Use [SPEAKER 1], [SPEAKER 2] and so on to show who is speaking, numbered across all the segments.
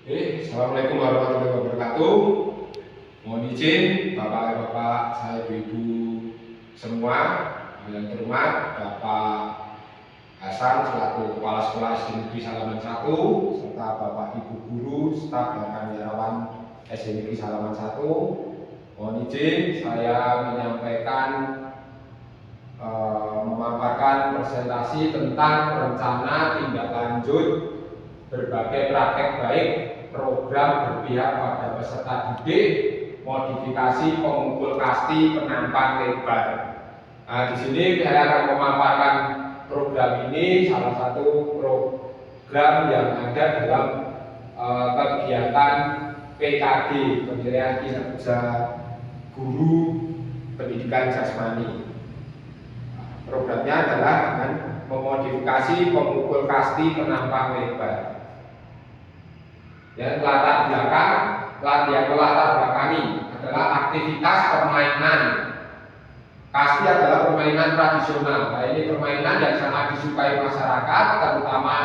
[SPEAKER 1] Assalamualaikum warahmatullahi wabarakatuh. Mohon izin Bapak-Bapak, saya Ibu semua yang terhormat, Bapak Hasan selaku Kepala Sekolah SD Negeri Salaman 1, serta Bapak Ibu Guru, staf dan karyawan SD Negeri Salaman 1. Mohon izin saya menyampaikan memaparkan presentasi tentang rencana tindak lanjut berbagai praktek baik program berpihak pada peserta didik, modifikasi pemukul kasti penampang lebar. Nah, di sini saya akan memaparkan program ini, salah satu program yang ada dalam kegiatan PKG, Pendidikan Kinerja Guru Pendidikan Jasmani. Programnya adalah dengan memodifikasi pemukul kasti penampang lebar. Dan latar belakangi adalah aktivitas permainan. Kasti adalah permainan tradisional. Nah, ini permainan yang sangat disukai masyarakat, terutama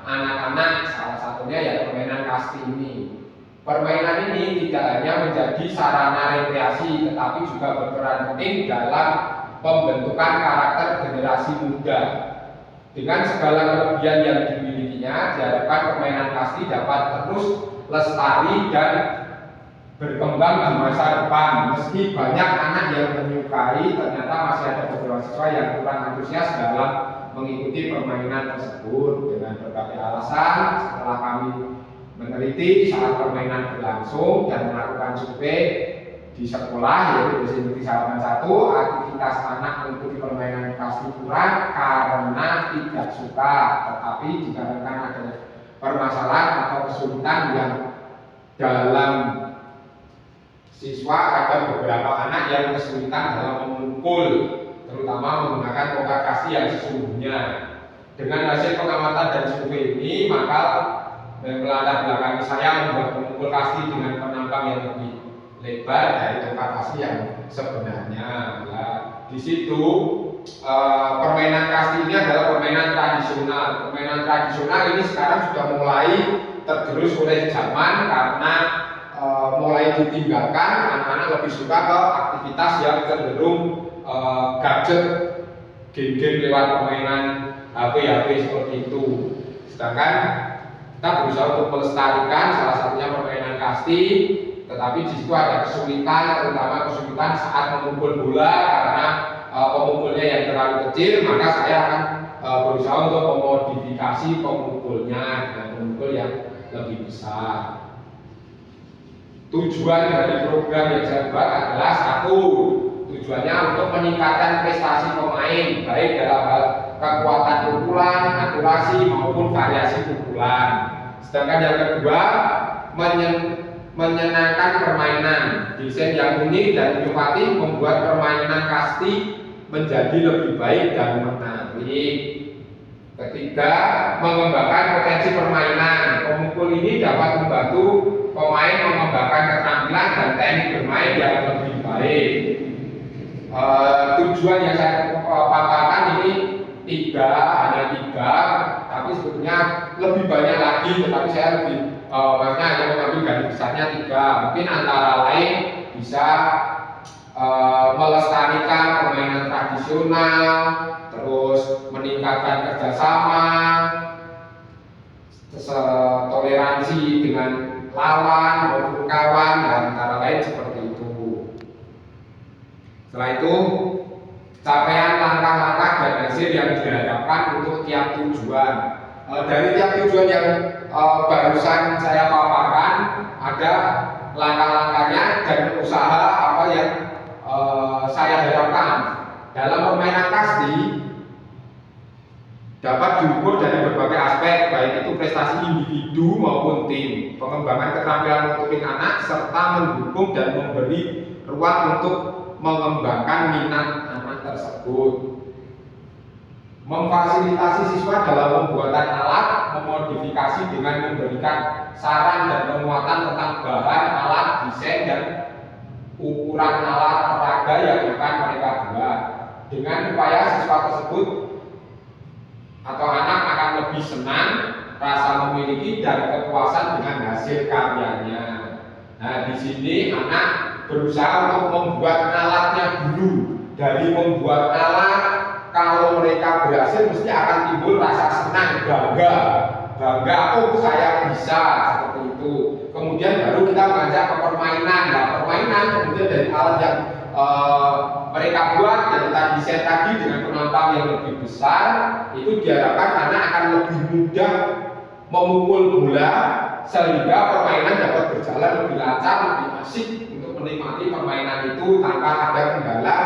[SPEAKER 1] anak-anak. Salah satunya ya permainan kasti ini. Permainan ini tidak hanya menjadi sarana rekreasi, tetapi juga berperan penting dalam pembentukan karakter generasi muda. Dengan segala kelebihan yang dimilikinya, diharapkan permainan kasti dapat terus lestari dan berkembang di masa depan. Meski banyak anak yang menyukai, ternyata masih ada beberapa siswa yang kurang antusias dalam mengikuti permainan tersebut. Dengan berbagai alasan, setelah kami meneliti saat permainan berlangsung dan melakukan survei di sekolah, yaitu di Negeri Salaman 1, aktivitas anak mengikuti permainan kasti kurang karena tidak suka, tetapi dikarenakan ada permasalahan atau kesulitan yang dalam siswa, ada beberapa anak yang kesulitan dalam memukul, terutama menggunakan tongkat kasti yang sesungguhnya. Dengan hasil pengamatan dan survei ini, maka melatar belakangi saya membuat pemukul kasti dengan penampang yang lebih lebar dari tongkat kasti yang sebenarnya. Nah, di situ permainan kasti ini adalah permainan tradisional. Permainan tradisional ini sekarang sudah mulai tergerus oleh zaman karena mulai ditinggalkan. Anak-anak lebih suka ke aktivitas yang cenderung gadget, game-game lewat permainan HP seperti itu. Sedangkan kita berusaha untuk melestarikan salah satunya permainan kasti, tetapi di situ ada kesulitan, terutama kesulitan saat memukul bola karena pemukulnya yang terlalu kecil. Maka saya akan berusaha untuk memodifikasi pemukulnya dengan pemukul yang lebih besar. Tujuan dari program yang saya buat adalah satu, tujuannya untuk meningkatkan prestasi pemain baik dalam hal kekuatan pukulan, akurasi maupun variasi pukulan. Sedangkan yang kedua, menyenangkan permainan. Desain yang unik dan inovatif membuat permainan kasti menjadi lebih baik dan menarik. Ketiga, mengembangkan potensi permainan. Pemukul ini dapat membantu pemain mengembangkan keterampilan dan teknik bermain yang lebih baik. Tujuan yang saya paparkan ini hanya tiga, tapi sebetulnya lebih banyak lagi, tetapi saya lebih maksudnya hanya mengambil garis besarnya tiga. Mungkin antara lain bisa melestarikan permainan tradisional, terus meningkatkan kerjasama, toleransi dengan lawan maupun kawan, dan antara lain seperti itu. Setelah itu, capaian langkah-langkah dan hasil yang diharapkan untuk tiap tujuan. Dari tiap tujuan yang barusan saya paparkan, ada langkah-langkahnya dan usaha apa yang saya harapkan. Dalam permainan kasti dapat diukur dari berbagai aspek, baik itu prestasi individu maupun tim, pengembangan keterampilan motorik anak, serta mendukung dan memberi ruang untuk mengembangkan minat anak tersebut. Memfasilitasi siswa dalam pembuatan alat, memodifikasi dengan memberikan saran dan penguatan tentang bahan, alat, desain, dan ukuran alat peraga yang akan mereka buat. Dengan upaya siswa tersebut atau anak akan lebih senang, rasa memiliki dan kepuasan dengan hasil hasil karyanya. Nah, di sini anak berusaha untuk membuat alatnya dulu. Dari membuat alat, kalau mereka berhasil mesti akan timbul rasa senang, bangga, oh saya bisa, seperti itu. Kemudian baru kita mengajak ke permainan. Nah, permainan kemudian dari alat yang mereka buat, yang kita desain tadi dengan penambang yang lebih besar, itu diharapkan anak akan lebih mudah memukul bola, sehingga permainan dapat berjalan lebih lancar, lebih asik untuk menikmati permainan itu tanpa ada kendala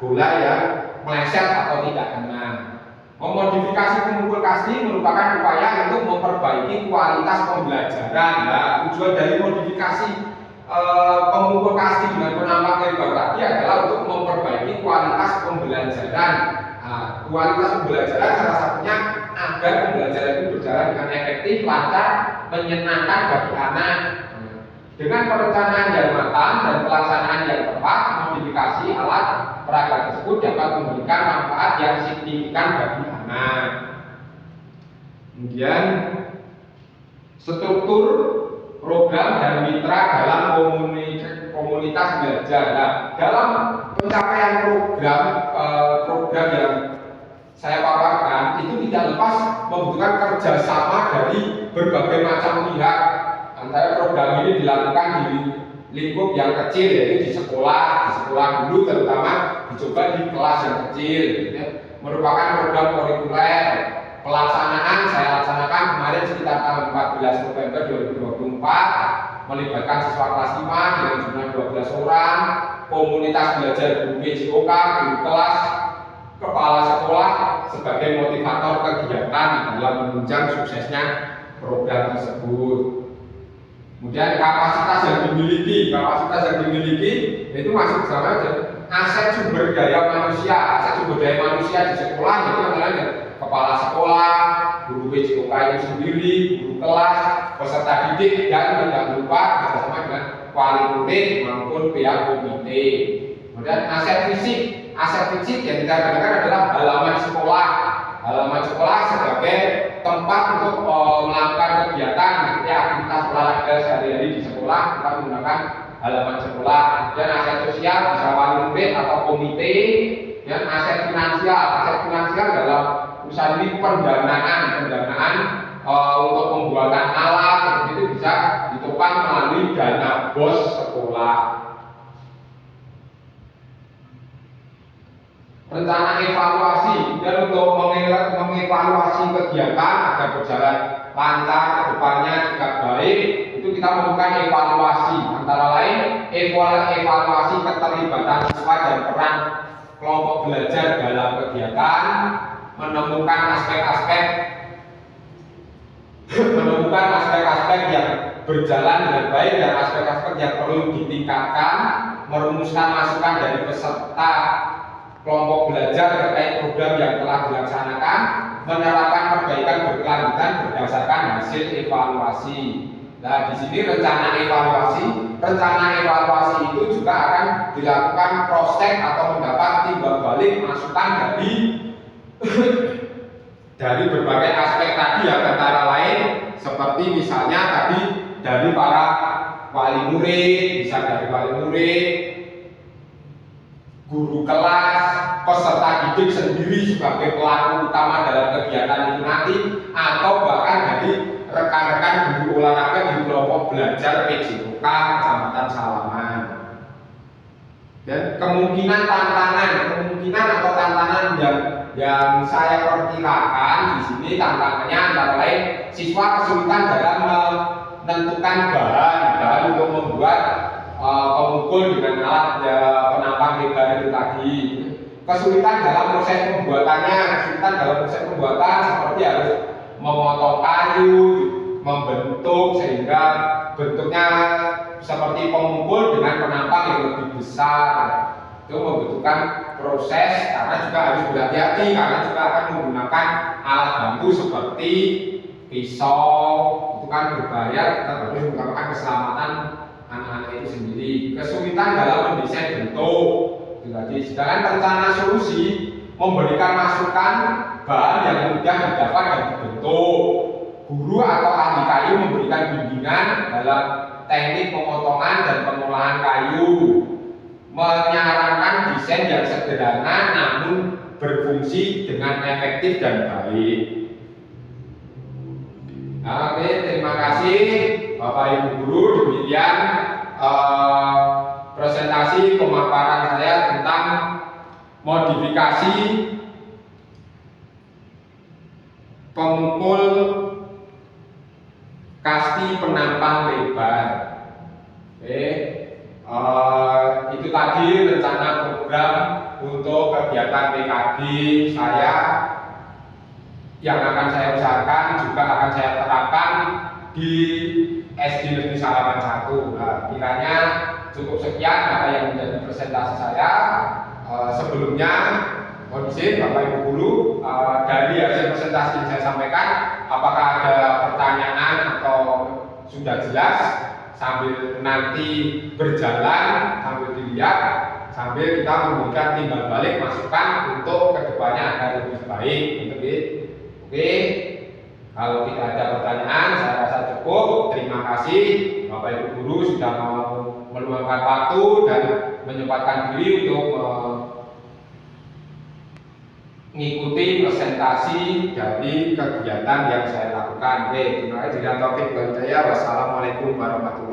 [SPEAKER 1] bola yang meleset atau tidak kena. Memodifikasi pemukul kasti merupakan upaya untuk memperbaiki kualitas pembelajaran. Nah, tujuan dari modifikasi pemukul kasti dengan penambang lebar tadi adalah untuk memperbaiki kualitas pembelajaran. Nah, kualitas pembelajaran salah satunya agar pembelajaran itu berjalan dengan efektif, lancar, menyenangkan bagi anak. Dengan perencanaan yang matang dan pelaksanaan yang tepat, modifikasi alat peraga tersebut dapat memberikan manfaat yang signifikan bagi anak. Kemudian struktur program dan mitra dalam komunitas belajar. Nah, dalam pencapaian program yang saya paparkan itu tidak lepas membutuhkan kerjasama dari berbagai macam pihak. Antara program ini dilakukan di lingkup yang kecil, yaitu di sekolah dulu terutama dicoba di kelas yang kecil. Merupakan program kurikuler. Pelaksanaan saya laksanakan kemarin sekitar tanggal 14 November 2024, melibatkan siswa kelas 5 dengan jumlah 12 orang, komunitas belajar guru PJOK, guru kelas, kepala sekolah sebagai motivator kegiatan dalam menunjang suksesnya program tersebut. Kemudian kapasitas yang dimiliki itu masuk sama aset sumber daya manusia di sekolah, itu adalah kepala sekolah, guru PJOK itu sendiri, guru kelas, peserta didik, dan tidak lupa bersama dengan wali murid maupun pihak komite. Kemudian aset fisik yang kita gunakan adalah halaman sekolah sebagai tempat untuk melakukan kegiatan seperti aktivitas olahraga sehari-hari di sekolah. Kita menggunakan halaman sekolah. Dan aset sosial bisa wali murid atau komite. Dan aset finansial dalam usaha ini pendanaan untuk pembuatan alat seperti itu bisa ditopang melalui dana BOS sekolah. Rencana evaluasi, dan untuk mengevaluasi kegiatan agar berjalan lancar ke depannya juga baik, itu kita melakukan evaluasi, antara lain evaluasi keterlibatan siswa dan peran kelompok belajar dalam kegiatan, menemukan aspek-aspek yang berjalan dengan baik dan aspek-aspek yang perlu ditingkatkan, merumuskan masukan dari peserta kelompok belajar terkait program yang telah dilaksanakan, menerapkan perbaikan berkelanjutan berdasarkan hasil evaluasi. Nah, di sini rencana evaluasi itu juga akan dilakukan cross check atau mendapat timbal balik masukan dari berbagai aspek tadi ya, antara lain seperti misalnya tadi dari para wali murid, guru kelas, peserta didik sendiri sebagai pelaku utama dalam kegiatan itu nanti, atau bahkan dari rekan-rekan guru olahraga di kelompok belajar PJOK Kecamatan Salaman. Dan kemungkinan atau tantangan yang saya perkirakan di sini, tantangannya antara lain siswa kesulitan dalam menentukan bahan untuk membuat pemukul dengan alat penambang lebar itu tadi. Kesulitan dalam proses pembuatan seperti harus memotong kayu, membentuk sehingga bentuknya seperti pemukul dengan penambang yang lebih besar. Itu membutuhkan proses, karena juga harus berhati-hati, karena juga akan menggunakan alat bantu seperti pisau. Itu kan berbahaya, kita harus mengutamakan keselamatan anak-anak itu sendiri. Kesulitan dalam mendesain bentuk. Sedangkan rencana solusi memberikan masukan bahan yang mudah didapat dan dibentuk. guru atau ahli kayu memberikan bimbingan dalam teknik pemotongan dan pengolahan kayu, menyarankan desain yang sederhana namun berfungsi dengan efektif dan baik. Oke, terima kasih Bapak Ibu Guru. Demikian presentasi pemaparan saya tentang modifikasi pemukul kasti penampang lebar. Oke, itu tadi rencana program untuk kegiatan PKG saya yang akan saya usahakan juga akan saya terapkan di SD Negeri Salaman 1. Nah, kiranya cukup sekian apa yang menjadi presentasi saya. Sebelumnya mohon izin Bapak Ibu Guru, dari hasil presentasi yang saya sampaikan, apakah ada pertanyaan atau sudah jelas, sambil nanti berjalan sambil dilihat, sambil kita memberikan timbal balik masukan untuk kedepannya agar lebih baik. Oke, kalau tidak ada pertanyaan saya rasa cukup. Terima kasih Bapak Ibu Guru sudah mau meluangkan waktu dan menyempatkan diri untuk mengikuti presentasi dari kegiatan yang saya lakukan. Terima kasih. Wassalamualaikum warahmatullahi wabarakatuh.